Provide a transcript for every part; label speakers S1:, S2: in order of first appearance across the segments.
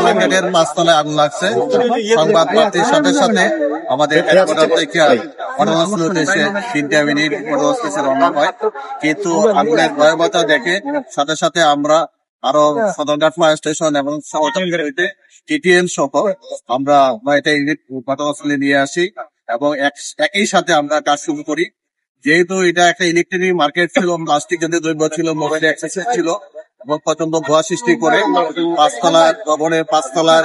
S1: মার্কেটের পাঁচতলায় আগুন লাগছে। সংবাদ প্রাপ্তির সাথে সাথে আমাদের হেডকোয়ার্টার থেকে ঘটনাস্থলে এসে 3 মিনিট ঘটনাস্থলে রওনা হয়, কিন্তু আগুনের ভয়াবহতা দেখে সাথে সাথে আমরা আরো সদরঘাট ফায়ার স্টেশন এবং টিটিএম সহ আমরা এটা ইউনিট ঘটনাস্থলে নিয়ে আসি এবং একই সাথে আমরা কাজ শুরু করি। যেহেতু এটা একটা ইলেকট্রনিক মার্কেট ছিল, প্লাস্টিক জাতীয় দ্রব্য ছিল, মোবাইল অ্যাক্সেসরিজ ছিল এবং প্রচন্ড ধোঁয়া সৃষ্টি করে পাঁচতলার ভবনের পাঁচতলার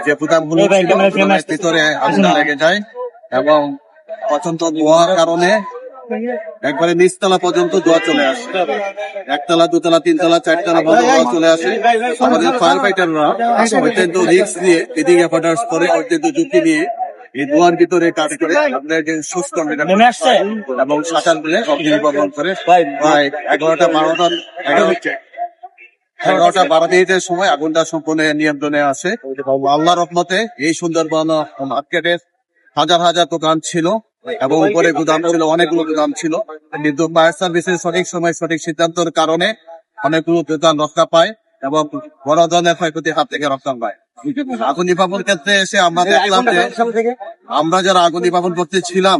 S1: যে গুদামগুলো ভিতরে আগুন লেগে যায় এবং প্রচন্ড ধোঁয়ার কারণে একবারে নিচতলা পর্যন্ত ধোঁয়া চলে আসে। একতলা, দুতলা, তিনতলা, চারতলা পর্যন্ত ধোঁয়া চলে আসে। আমাদের ফায়ার ফাইটাররা অত্যন্ত রিস্ক নিয়ে ফিডিং এফোর্টস করে, অত্যন্ত ঝুঁকি নিয়ে এই ধোঁয়ার ভিতরে কাজ করে আপনার যে সুস্থ এবং শাটার মিলে অগ্নিনির্বাপন করে প্রায় 11টা 12 মিনিটের সময় আগুনটা সম্পূর্ণ নিয়ন্ত্রণে আসে। আল্লাহর রহমতে এই সুন্দরবন মার্কেটের হাজার হাজার দোকান ছিল এবং উপরে গুদাম ছিল, অনেকগুলো গুদাম ছিল, কিন্তু ফায়ার সার্ভিসের সঠিক সময় সঠিক সিদ্ধান্তের কারণে অনেকগুলো দোকান রক্ষা পায় এবং বড় ধরনের ক্ষয়ক্ষতির হাত থেকে রক্ষা পায়। আগুন নির্বাপন ক্ষেত্রে এসে আমরা দেখলাম যে আমরা যারা আগুন নির্বাপন করতে ছিলাম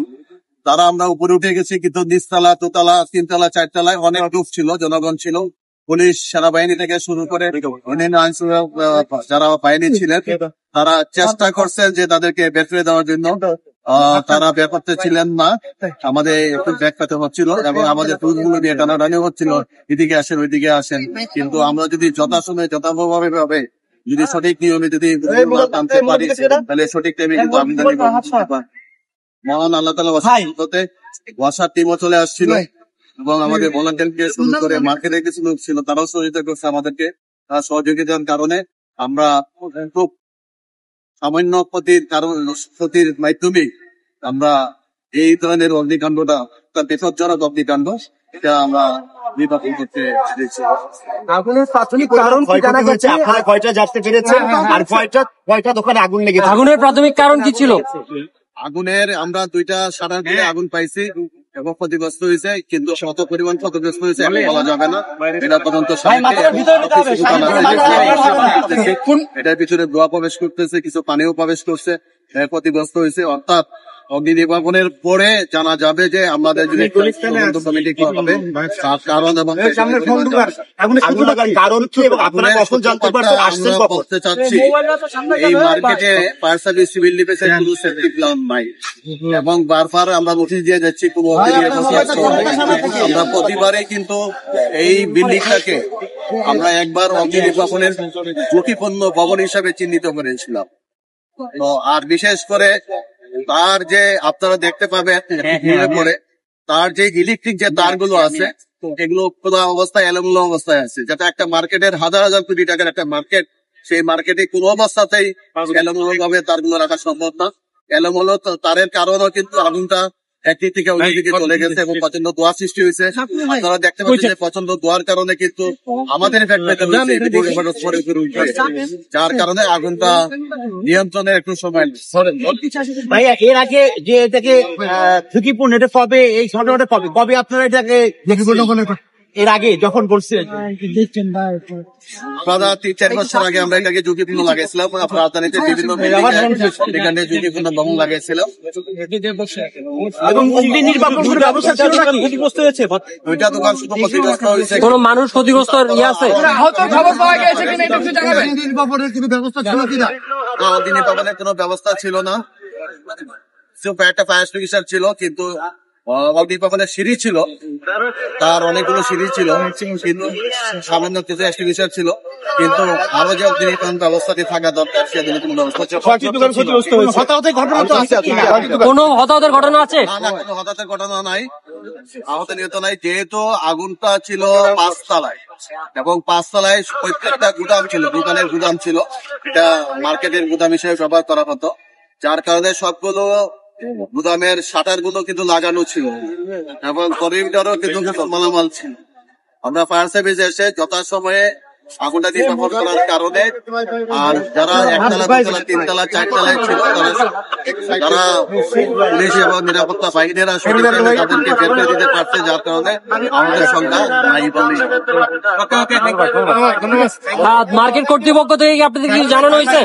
S1: তারা আমরা উপরে উঠে গেছি, কিন্তু নিচতলা, দোতলা, তিনতলা, চারতলায় অনেক লোক ছিল, জনগণ ছিল, পুলিশ, সেনাবাহিনী থেকে শুরু করে অন্যান্য আইন যারা বাহিনী ছিলেন তারা চেষ্টা করছেন যে তাদেরকে বের করে দেওয়ার জন্য। তারা বের করতে ছিলেন না, আমাদের একটু ব্যাগ পেতে হচ্ছিল এবং আমাদের পুলিশগুলো দিয়ে টানাটানি হচ্ছিল, এদিকে আসেন ওইদিকে আসেন। কিন্তু আমরা যদি যথাসময়ে যথাভাবে যদি সঠিক নিয়মে যদি টানতে পারি তাহলে সঠিক টাইমে কিন্তু আমদানি মহান আল্লাহ তাআলা ওয়াসার টিমও চলে আসছিল এবং আমাদের ভলান্টিয়ারকে শুরু করে মার্কেটের কিছু লোক ছিল, তারাও সহযোগিতা করছে আমাদেরকে। তার সহযোগিতার কারণে আমরা খুব সামান্য ক্ষতির মাধ্যমে আমরা এই ধরনের অগ্নিকাণ্ডটা, বিপজ্জনক অগ্নিকাণ্ড, এটা আমরা নির্বাপন করতে পেরেছি।
S2: আগুনের প্রাথমিক কারণ কি জানা গেছে? আপনারা কয়টা জানতে পেরেছেন আর কয়টা দোকানে আগুন লেগেছে?
S3: আগুনের প্রাথমিক কারণ কি ছিল?
S1: আগুনের আমরা 2টা শাটার দিয়ে আগুন পাইছি এবং ক্ষতিগ্রস্ত হয়েছে, কিন্তু কত পরিমাণ ক্ষতিগ্রস্ত হয়েছে এখন বলা যাবে না। এটা তদন্ত এটার ভিতরে ধোঁয়া প্রবেশ করতেছে, কিছু পানিও প্রবেশ করছে, ক্ষতিগ্রস্ত হয়েছে। অর্থাৎ অগ্নি নির্বাপনের পরে জানা যাবে যে আমাদের যদি কমিটি কি হবে, কারণ এবং বলতে চাচ্ছি এই মার্কেটে ফায়ার সার্ভিস সিভিল ডিফেন্সের কোনো সেফটি প্ল্যান নাই এবং বারবার আমরা নোটিশ দিয়ে যাচ্ছি আমরা প্রতিবারই, কিন্তু এই বিল্ডিংটাকে আমরা একবার অগ্নি নির্বাপনের ঝুঁকিপূর্ণ ভবন হিসাবে চিহ্নিত করেছিলাম। তো আর বিশেষ করে তার যে আপনারা দেখতে পাবেন পরে তার যে ইলেকট্রিক যে তারগুলো আছে এগুলো পুরো অবস্থায় এলোমেলো অবস্থায় আছে, যেটা একটা মার্কেটের হাজার হাজার কোটি টাকার একটা মার্কেট, সেই মার্কেটে কোনো অবস্থাতেই এলোমেলো ভাবে তারগুলো রাখা সম্ভব না। এলোমেলো তারের কারণেও কিন্তু আগুনটা একদিক থেকে ওই দিকে চলে গেছে এবং প্রচন্ড ধোঁয়া সৃষ্টি হয়েছে। আপনারা দেখতে পাচ্ছেন যে প্রচন্ড ধোঁয়ার কারণে কিন্তু আমাদের যার কারণে আগুনটা নিয়ন্ত্রণের একটু সময়।
S2: ভাইয়া, এর আগে যে এটাকে ঝুঁকিপূর্ণ এটা কবে, এই ঘটনাটা কবে আপনারা এটাকে এর আগে যখন বলছিলেন?
S1: আপনারা 3-4 বছর আগে আমরা এটাকে ঝুঁকিপূর্ণ লাগাইছিলাম, রাজধানীতে বিভিন্ন এখানে ঝুঁকিপূর্ণ ভবন লাগাইছিলাম
S2: এবং অগ্নি নির্বাপনের ব্যবস্থা ছিল না, ক্ষতিগ্রস্ত হয়েছে।
S1: ওইটা দোকান শুধু ক্ষতিগ্রস্ত হয়েছে,
S3: কোনো মানুষ ক্ষতিগ্রস্ত আছে?
S1: নির্বাপনের কোনো ব্যবস্থা ছিল কিনা? অগ্নি নির্বাপনের কোনো ব্যবস্থা ছিল না, একটা ফায়ার এক্সটিংগুইশার ছিল, কিন্তু অগ্নিনির্বাপনের সিঁড়ি ছিল, তার অনেকগুলো সিঁড়ি ছিল, কিন্তু সামান্য কিছু এক্সটিংগুইশার ছিল, কিন্তু আরো যে অগ্নিনির্বাপন ব্যবস্থাটি থাকা দরকার সেদিকে কোনো ব্যবস্থা ছিল।
S3: কোনো হতাহতের ঘটনা আছে?
S1: না, কোনো হতাহতের ঘটনা নাই, আহত নিহত নাই। যেহেতু আগুনটা ছিল 5 তলায় এবং 5 তলায় প্রত্যেকটা গুদাম ছিল, দোকানের গুদাম ছিল, এটা মার্কেটের গুদাম হিসেবে ব্যবহার করা হতো, যার কারণে সবগুলো গুদামের শাটার গুলো কিন্তু লাগানো ছিল এবং করিডরও কিন্তু মালামাল ছিল। আমরা ফায়ার সার্ভিস এসে যথাসময়ে আগুনটা নির্বাপন করার কারণে। আর যারা একতলা, দুতলা, তিনতলা, চারতলায় ছিল তারা পুলিশ এবং নিরাপত্তা বাহিনীরা সঠিক টাইমে তাদেরকে বের করে দিতে পারছে, যার কারণে আমাদের সংখ্যা নাই বলেই।
S3: মার্কেট কর্তৃপক্ষ থেকে কি আপনাদের কি জানানো হয়েছে?